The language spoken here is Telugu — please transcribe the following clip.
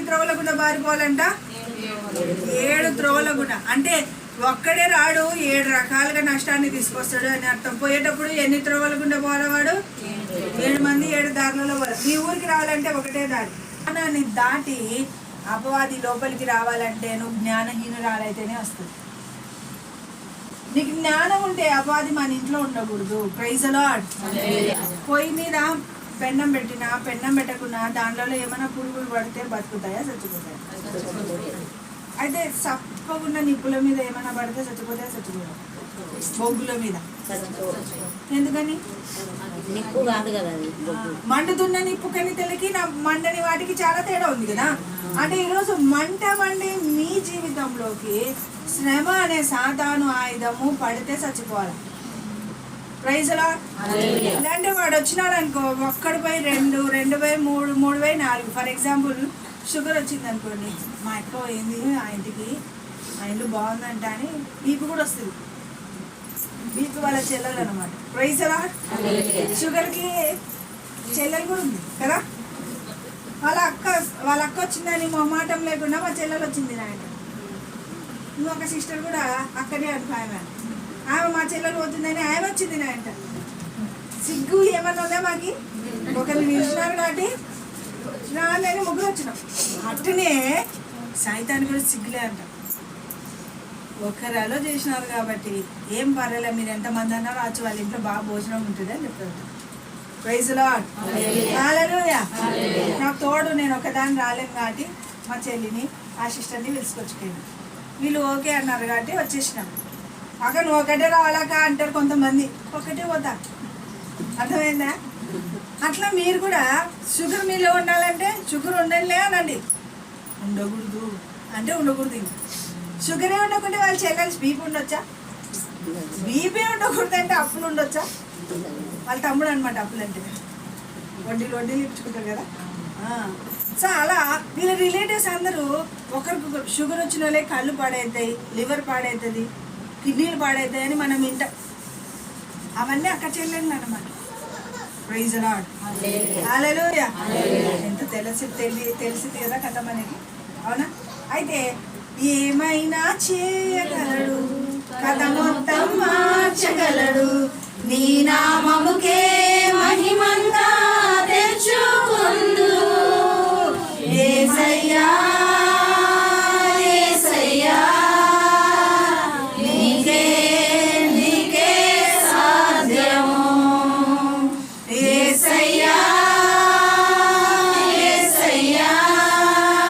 త్రోవల గుండా పారిపోవాలంట? 7 త్రోవల గుండా. అంటే ఒక్కడే రాడు, 7 రకాలుగా నష్టాన్ని తీసుకొస్తాడు అని అర్థం. పోయేటప్పుడు ఎన్ని త్రోవల గుండా పోవాడు? 7 మంది 7 దారులలో పోవాలి. మీ ఊరికి రావాలంటే ఒకటే దారి. జ్ఞానాన్ని దాటి అపవాది లోపలికి రావాలంటే నువ్వు జ్ఞానహీనురాలైతేనే వస్తుంది. నీకు జ్ఞానం ఉంటే అపవాది మన ఇంట్లో ఉండకూడదు. Praise the Lord. పొయ్యి మీద పెన్నం పెట్టినా పెన్నం పెట్టకున్నా దాంట్లో ఏమైనా పురుగులు పడితే బతుకుతాయా, చచ్చిపోతాయా? అయితే సప్పకుండా నిప్పుల మీద ఏమైనా పడితే చచ్చిపోతాయా, చచ్చిపోతాయి? బొగ్గుల మీద ఎందుకని? నిప్పు కాదు కదా, మండుతున్న నిప్పు కనితలకి నా మండని వాటికి చాలా తేడా ఉంది కదా. అంటే ఈరోజు మంట మండి మీ జీవితంలోకి శ్రమ అనే సాతాను ఆయుధము పడితే చచ్చిపోవాలి. ప్రైజ్ లా. అంటే వాడు వచ్చినాడు అనుకో, ఒక్కడిపై 2, 2/3, 3/4. ఫర్ ఎగ్జాంపుల్ షుగర్ వచ్చింది అనుకోండి, మా అక్క పోయింది ఆ ఇంటికి, ఆ ఇల్లు బాగుందంట అని బీపీ కూడా వస్తుంది. బీపీ వాళ్ళ చెల్లెలు అనమాట. ప్రైజ్ లా. షుగర్కి చెల్లెలు కూడా ఉంది కదా. వాళ్ళ అక్క వచ్చిందని మొహమాటం లేకుండా మా చెల్లెలు వచ్చింది నా ఇంట. ఇంకొక సిస్టర్ కూడా అక్కడే అనుకో, ఆమె మా చెల్లెలు పోతుందని ఆమె వచ్చింది నా ఇంట. సిగ్గు ఏమన్నా ఉందా మాకి? ఒకరిని నిలిచినారు కాబట్టి నాన్నని ముగ్గురు వచ్చినాం. అట్టునే సాయితాన్ని కూడా సిగ్గులే అంట. ఒకరు చేసినారు కాబట్టి ఏం పర్వాలే, మీరు ఎంతమంది అన్నా రావచ్చు, వాళ్ళ ఇంట్లో బాగా భోజనం ఉంటుంది అని చెప్తారు. Praise lord. హల్లెలూయా. నాకు తోడు నేను ఒకదాన్ని రాలేను కాబట్టి మా చెల్లిని ఆ సిస్టర్ని పిలుచుకొచ్చుకోండి. వీళ్ళు ఓకే అన్నారు కాబట్టి వచ్చేసినాం. అక్కడ నువ్వు ఒకటే రావాలక అంటారు కొంతమంది, ఒకటే పోతా. అర్థమైందా? అట్లా మీరు కూడా షుగర్ మీలో ఉండాలంటే షుగర్ ఉండలే అనండి. ఉండకూడదు అంటే ఉండకూడదు. షుగరే ఉండకుంటే వాళ్ళ చెల్లెలు బీపీ ఉండొచ్చా? బీపీ ఉండకూడదు అంటే అప్పులు ఉండొచ్చా? వాళ్ళ తమ్ముడు అనమాట అప్పులు అంటే. వడ్డీలు ఇప్పించుకుంటారు కదా. సో అలా వీళ్ళ రిలేటివ్స్ అందరూ ఒకరికి షుగర్ వచ్చిన వాళ్ళే కళ్ళు పాడవుతాయి, లివర్ పాడవుతుంది, కిడ్నీలు పాడవుతాయి అని మనం అవన్నీ అక్క చెల్లెళ్ళు అనమాట. Praise the lord. హల్లెలూయా. ఎంత తెలిసింది కదా కథ మనకి, అవునా? అయితే ఏమైనా చేయగలడు, కథ మొత్తం మార్చగలడు, నీ నామముకే మహిమంతా తెచ్చుకుందు యేసయ్యా.